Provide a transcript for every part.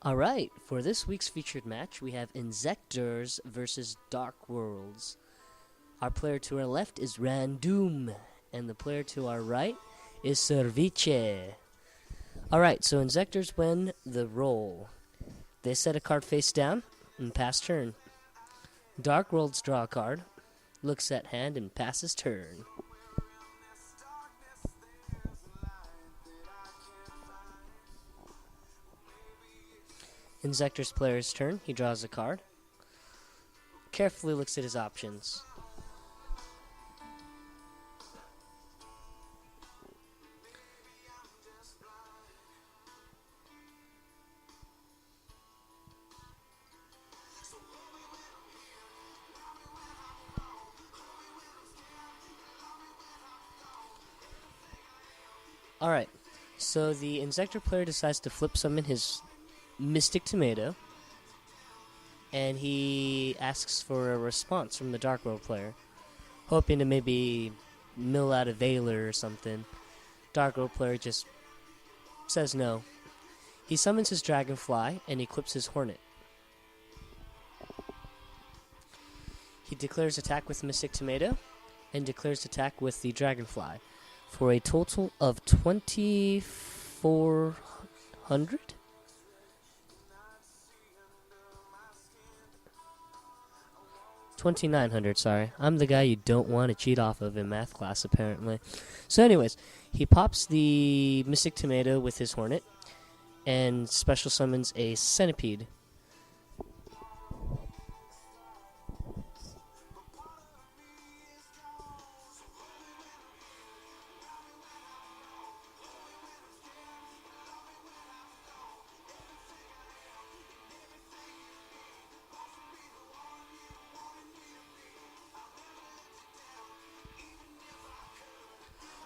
Alright, for this week's featured match, we have Inzektors versus Dark Worlds. Our player to our left is Randoom, and the player to our right is Ceviche. Alright, so Inzektors win the roll. They set a card face down and pass turn. Dark Worlds draw a card, looks at hand, and passes turn. Inzektors player's turn. He draws a card. Carefully looks at his options. Alright, so the Inzector player decides to flip summon his Mystic Tomato, and he asks for a response from the Dark World player, hoping to maybe mill out a Veiler or something. Dark World player just says no. He summons his Dragonfly and equips his Hornet. He declares attack with Mystic Tomato and declares attack with the Dragonfly for a total of 2,400? 2,900, sorry. I'm the guy you don't want to cheat off of in math class, apparently. So anyways, he pops the Mystic Tomato with his Hornet and special summons a Centipede.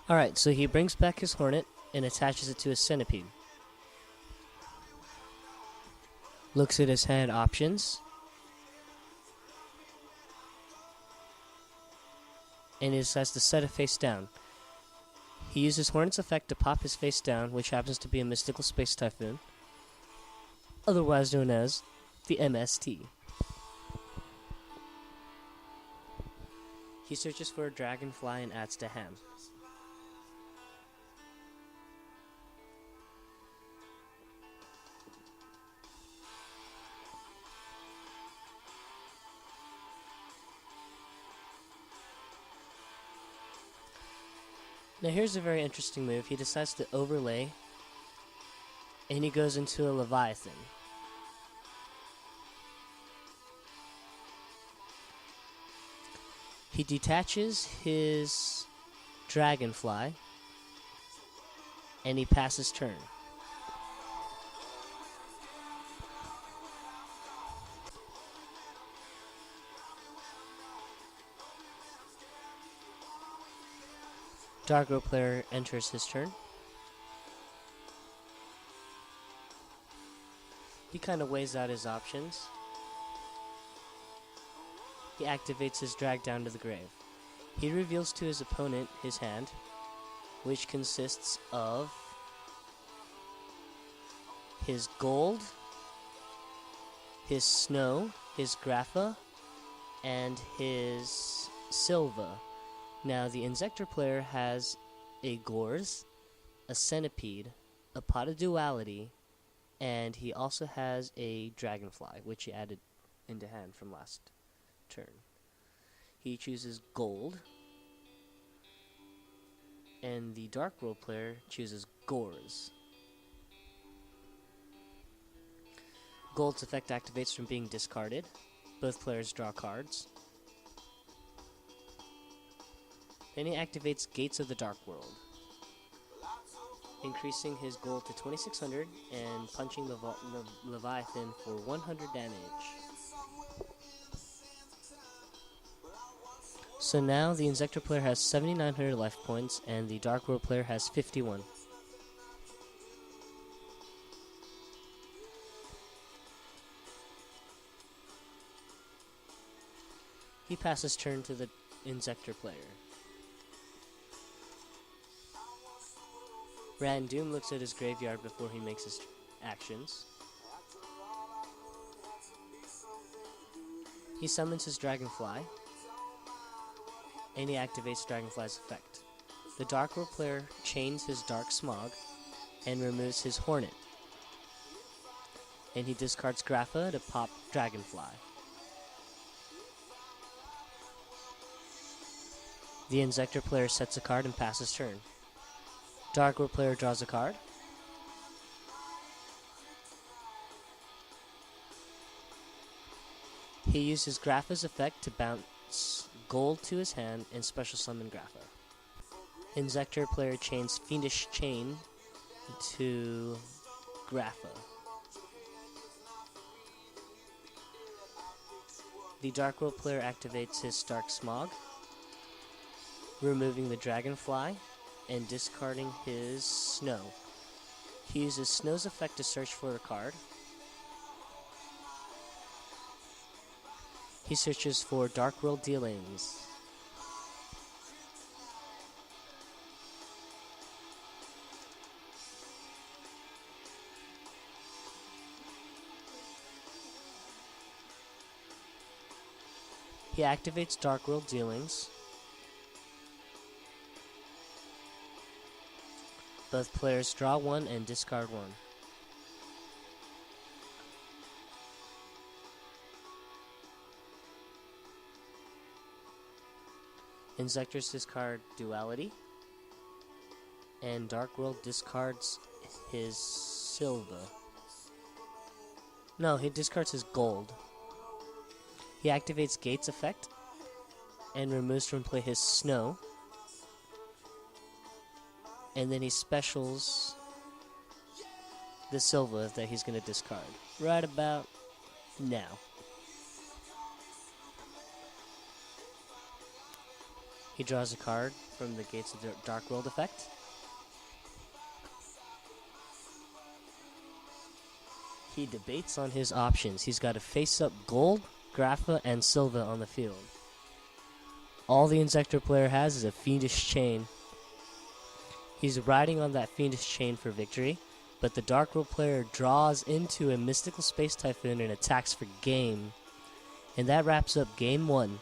Alright, so he brings back his Hornet and attaches it to his Centipede. Looks at his hand options. And he decides to set it face down. He uses Hornet's effect to pop his face down, which happens to be a Mystical Space Typhoon, otherwise known as the MST. He searches for a Dragonfly and adds to hand. Now here's a very interesting move. He decides to overlay, and he goes into a Leviathan. He detaches his Dragonfly, and he passes turn. Dark World player enters his turn. He kind of weighs out his options. He activates his drag down to the grave. He reveals to his opponent his hand, which consists of his gold, his snow, his grapha, and his silva. Now, the Inzector player has a Gorz, a Centipede, a Pot of Duality, and he also has a Dragonfly, which he added into hand from last turn. He chooses Gold, and the Dark World player chooses Gorz. Gold's effect activates from being discarded. Both players draw cards. Then he activates Gates of the Dark World, increasing his gold to 2,600 and punching the Leviathan for 100 damage. So now the Inzector player has 7,900 life points and the Dark World player has 51. He passes turn to the Inzector player. Randoom looks at his graveyard before he makes his actions. He summons his Dragonfly, and he activates Dragonfly's effect. The Dark World player chains his Dark Smog and removes his Hornet. And he discards Grapha to pop Dragonfly. The Inzector player sets a card and passes turn. Dark World player draws a card. He uses Grapha's effect to bounce gold to his hand and special summon Grapha. Inzector player chains Fiendish Chain to Grapha. The Dark World player activates his Dark Smog, removing the Dragonfly and discarding his Snow. He uses Snow's effect to search for a card. He searches for Dark World dealings. He activates Dark World dealings. Both players draw one and discard one. Inzektors discard Duality, and Dark World discards his Silva. No, he discards his Gold. He activates Gate's effect, and removes from play his Snow, and then he specials the Silva that he's going to discard right about now. He draws a card from the Gates of the Dark World effect. He debates on his options. He's got a face-up Gold, Grapha, and Silva on the field. All the Inzector player has is a Fiendish Chain. He's riding on that Fiendish Chain for victory, but the Dark World player draws into a Mystical Space Typhoon and attacks for game. And that wraps up Game 1.